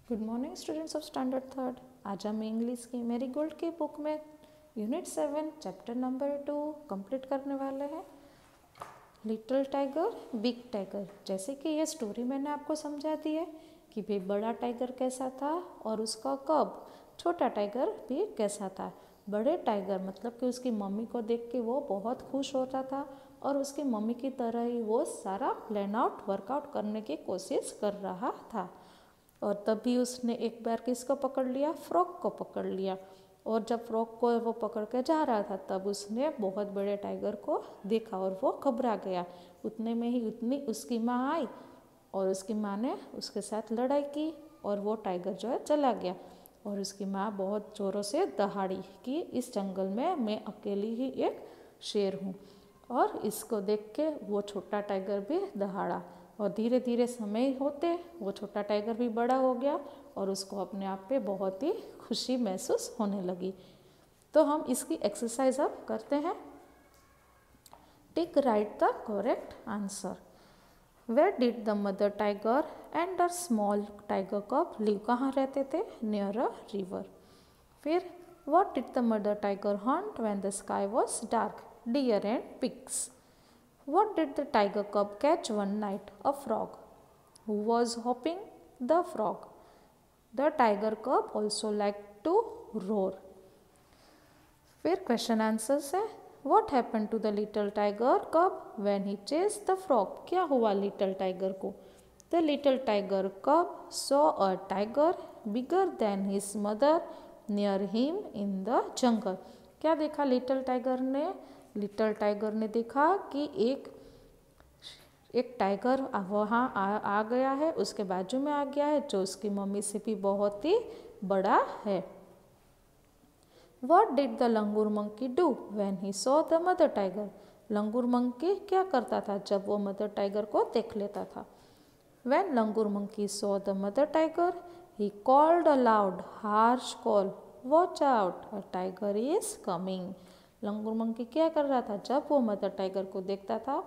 Good morning students of standard third. आज हम English की मैरीगोल्ड की बुक में यूनिट 7 चैप्टर नंबर 2 कंप्लीट करने वाले हैं। Little tiger big tiger. जैसे कि ये स्टोरी मैंने आपको समझा दी है कि भाई बड़ा टाइगर कैसा था और उसका कब छोटा टाइगर भी कैसा था। बड़े टाइगर मतलब कि उसकी मम्मी को देख के वो बहुत खुश होता था और उसकी मम्मी की तरह ही वो सारा प्लान आउट वर्कआउट करने की कोशिश कर रहा था। और तभी उसने एक बार किसको पकड़ लिया, फ्रॉग को पकड़ लिया। और जब फ्रॉग को वो पकड़ के जा रहा था तब उसने बहुत बड़े टाइगर को देखा और वो घबरा गया। उतने में ही उतनी उसकी माँ आई और उसकी माँ ने उसके साथ लड़ाई की और वो टाइगर जो है चला गया। और उसकी माँ बहुत ज़ोरों से दहाड़ी कि इस जंगल में मैं अकेली ही एक शेर हूँ। और इसको देख के वो छोटा टाइगर भी दहाड़ा और धीरे धीरे समय होते वो छोटा टाइगर भी बड़ा हो गया और उसको अपने आप पे बहुत ही खुशी महसूस होने लगी। तो हम इसकी एक्सरसाइज अब करते हैं। Tick right the correct answer. Where did the mother tiger and the small tiger कब लिव? कहाँ रहते थे? Near a river. फिर what did the mother tiger hunt when the sky was dark? Deer and pigs. What did the tiger cub catch one night? A frog. Who was hopping? The frog. The tiger cub also liked to roar. फिर question answers है। What happened to the little tiger cub when he chased the frog? क्या हुआ little tiger को? The little tiger cub saw a tiger bigger than his mother near him in the jungle. क्या देखा little tiger ने? Little tiger ने देखा कि एक टाइगर वहाँ आ गया है, उसके बाजू में आ गया है जो उसकी मम्मी से भी बहुत ही बड़ा है। What did the langur monkey do when he saw the mother tiger? Langur monkey क्या करता था जब वो मदर टाइगर को देख लेता था? When langur monkey saw the mother tiger, he called a loud, harsh call. Watch out, a tiger is coming. Langur monkey क्या कर रहा था जब वो मदर टाइगर को देखता था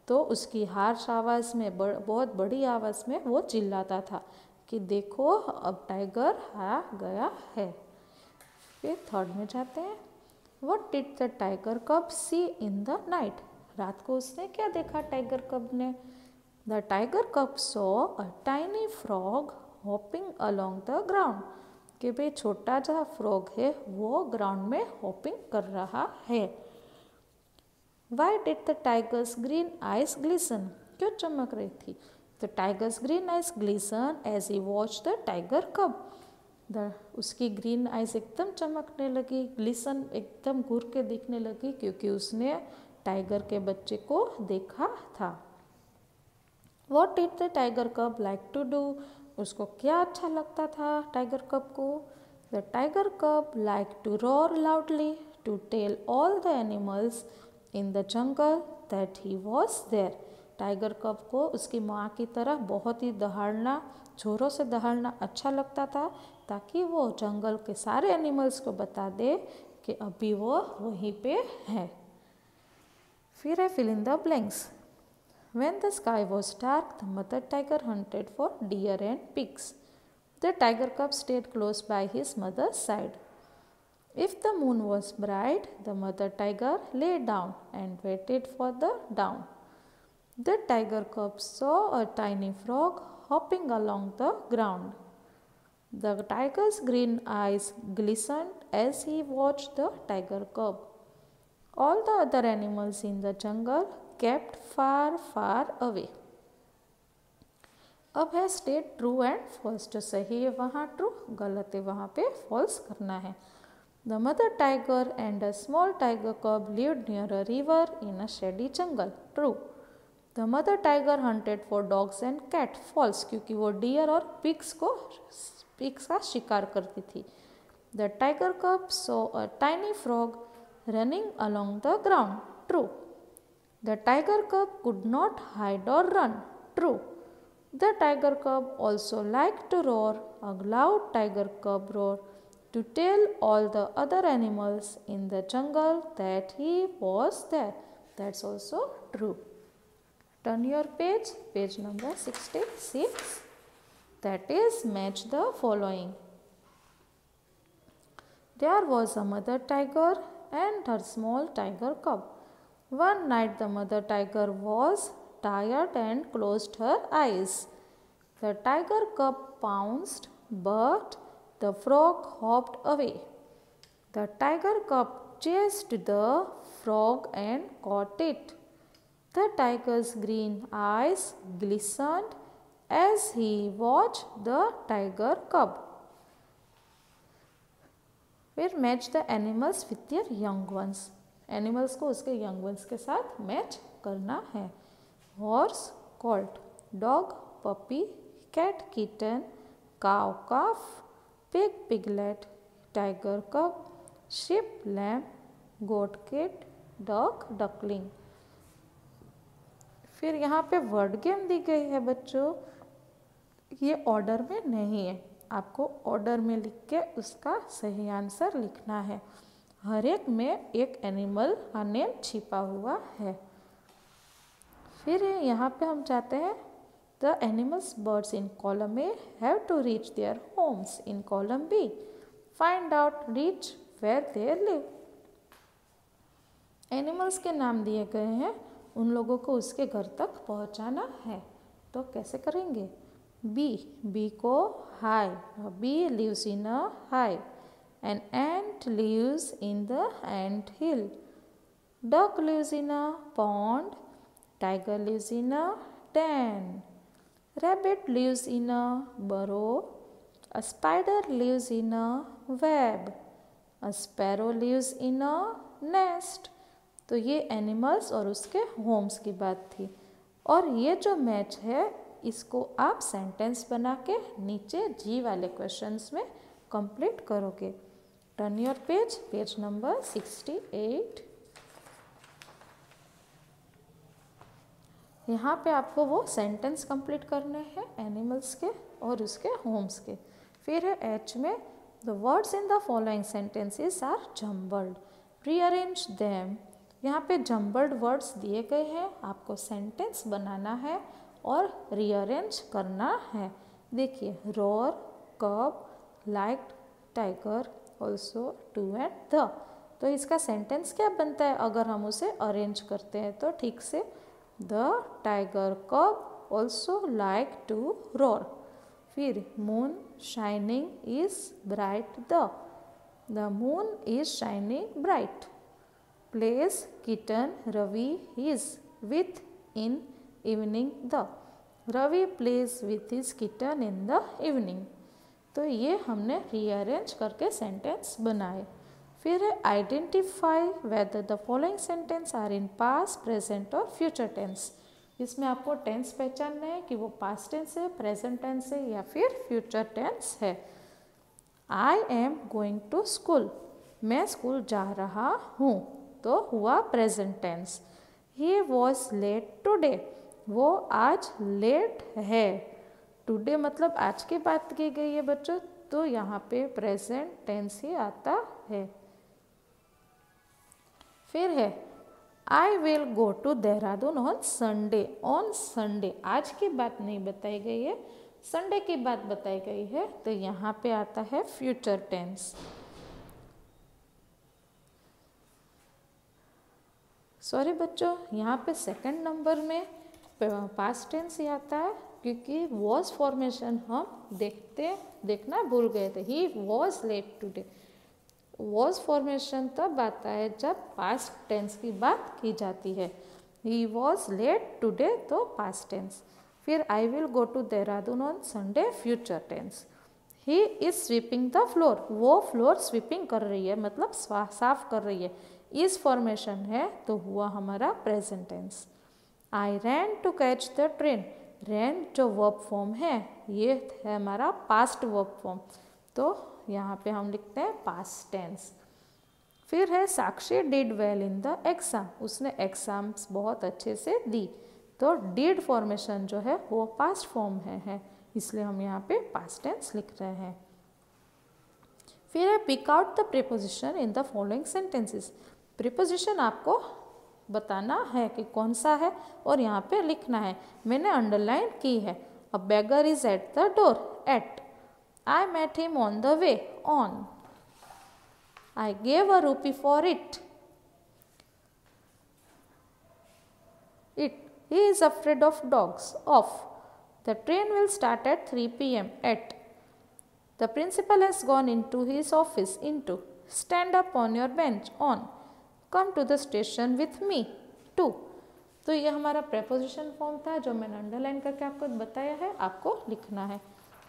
तो उसकी हार्श आवाज़ में बहुत बड़ी आवाज़ में वो चिल्लाता था कि देखो अब टाइगर आ गया है। फिर थर्ड में जाते हैं। What did the tiger cub see in the night? रात को उसने क्या देखा टाइगर कब ने? The tiger cub saw a tiny frog hopping along the ground. कि भाई छोटा सा फ्रॉग है वो ग्राउंड में हॉपिंग कर रहा है। Why did the tiger's green eyes glisten? क्यों चमक रही थी? The tiger's green eyes glisten as he watched the tiger cub. उसकी ग्रीन आइज एकदम चमकने लगी, ग्लिसन एकदम घूर के दिखने लगी क्योंकि उसने टाइगर के बच्चे को देखा था। What did the tiger cub like to do? उसको क्या अच्छा लगता था टाइगर कब को? The tiger cub liked to roar loudly to tell all the animals in the jungle that he was there. Tiger कब को उसकी माँ की तरह बहुत ही दहाड़ना, जोरों से दहाड़ना अच्छा लगता था ताकि वो जंगल के सारे एनिमल्स को बता दे कि अभी वो वहीं पे है। फिर है fill in the blanks. When the sky was dark, the mother tiger hunted for deer and pigs. The tiger cub stayed close by his mother's side. If the moon was bright, the mother tiger lay down and waited for the dawn. The tiger cub saw a tiny frog hopping along the ground. The tiger's green eyes glistened as he watched the tiger cub. All the other animals in the jungle kept far far away. अब है state true and false. जो सही है वहाँ true, गलत है वहाँ पे फॉल्स करना है। The mother tiger and a small tiger cub lived near a river in a shady jungle. True. The mother tiger hunted for dogs and cat. False, क्योंकि वो डियर और पिग्स का शिकार करती थी। The tiger cub saw a tiny frog running along the ground. True. The tiger cub could not hide or run. True. The tiger cub also liked to roar a loud tiger cub roar to tell all the other animals in the jungle that he was there. That's also true. Turn your page number 66. That is, match the following. There was a mother tiger and her small tiger cub. One night the mother tiger was tired and closed her eyes. The tiger cub pounced, but the frog hopped away. The tiger cub chased the frog and caught it. The tiger's green eyes glistened as he watched the tiger cub. फिर match the animals with their young ones. Animals को उसके young ones के साथ match करना है. Horse colt, dog puppy, cat kitten, cow calf, pig piglet, tiger cub, sheep lamb, goat kid, dog duckling. फिर यहाँ पे वर्ड गेम दी गई है बच्चों. ये ऑर्डर में नहीं है, आपको ऑर्डर में लिख के उसका सही आंसर लिखना है. हर एक में एक एनिमल का नेम छिपा हुआ है. फिर यहाँ पे हम चाहते हैं the animals birds in column A have to reach their homes in column B. Find out reach where they live. Animals के नाम दिए गए हैं, उन लोगों को उसके घर तक पहुंचाना है. तो कैसे करेंगे? बी को hive. Bee lives in a hive. An ant lives in the ant hill. Duck lives in a pond. Tiger lives in a den. Rabbit lives in a burrow. A spider lives in a web. A sparrow lives in a nest. तो ये animals और उसके Holmes की बात थी. और ये जो मैच है इसको आप सेंटेंस बना के नीचे जी वाले क्वेश्चंस में कंप्लीट करोगे. Turn your page, page number 68. यहाँ पे आपको वो सेंटेंस कंप्लीट करने हैं एनिमल्स के और उसके होम्स के. फिर है एच में, the words in the following sentences are jumbled, rearrange them. यहाँ पे जम्बल्ड वर्ड्स दिए गए हैं, आपको सेंटेंस बनाना है और रीअरेंज करना है. देखिए, roar, cub, liked, tiger, also, to and the. तो इसका सेंटेंस क्या बनता है अगर हम उसे अरेंज करते हैं तो ठीक से? The tiger cub also like to roar. फिर moon shining is bright the moon is shining bright. Plays kitten Ravi is with in evening the. Ravi plays with his kitten in the evening. तो ये हमने rearrange करके sentence बनाए. फिर है identify whether the following sentence are in past, present और future tense. इसमें आपको टेंस पहचानना है कि वो पास्ट टेंस है, प्रेजेंट टेंस है या फिर फ्यूचर टेंस है. I am going to school, मैं स्कूल जा रहा हूँ, तो हुआ present tense. He was late today, वो आज लेट है. टुडे मतलब आज की बात की गई है बच्चों, तो यहाँ पे प्रेजेंट टेंस ही आता है. फिर है I will go to Dehradun on Sunday. On Sunday, आज की बात नहीं बताई गई है, संडे की बात बताई गई है, तो यहाँ पे आता है फ्यूचर टेंस. सॉरी बच्चों, यहाँ पे सेकंड नंबर में पास्ट टेंस ही आता है क्योंकि वॉज फॉर्मेशन हम देखना भूल गए थे. He was late today. Was formation तब आता है जब पास्ट टेंस की बात की जाती है. ही वॉज लेट टुडे तो पास्ट टेंस. फिर I will go to Dehradun on Sunday, future tense. He is sweeping the floor, वो फ्लोर स्वीपिंग कर रही है मतलब साफ कर रही है. इस फॉर्मेशन है तो हुआ हमारा present tense. I ran to catch the train. Ran जो वर्ब फॉर्म है ये है हमारा पास्ट वर्ब फॉर्म, तो यहाँ पे हम लिखते हैं पास्ट टेंस. फिर है Sakshi did well in the exam, उसने एग्जाम्स बहुत अच्छे से दी, तो डिड फॉर्मेशन जो है वो पास्ट फॉर्म है इसलिए हम यहाँ पे पास्ट टेंस लिख रहे हैं. फिर है pick out the preposition in the following sentences. Preposition आपको बताना है कि कौन सा है और यहाँ पे लिखना है. मैंने अंडरलाइन की है. A beggar is at the door, at. I met him on the way. On. I gave a rupee for it. He is afraid of dogs. Off. The train will start at 3 p.m. At. The principal has gone into his office. Into. Stand up on your bench. On. Come to the station with me. To. तो ये हमारा preposition form था जो मैंने underline करके आपको बताया है, आपको लिखना है।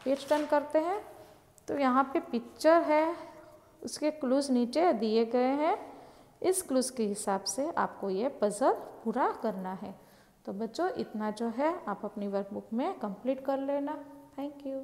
पेज टर्न करते हैं तो यहाँ पे पिक्चर है, उसके क्लूज नीचे दिए गए हैं। इस क्लूज के हिसाब से आपको ये पजल पूरा करना है। तो बच्चों इतना जो है आप अपनी वर्कबुक में कंप्लीट कर लेना। Thank you.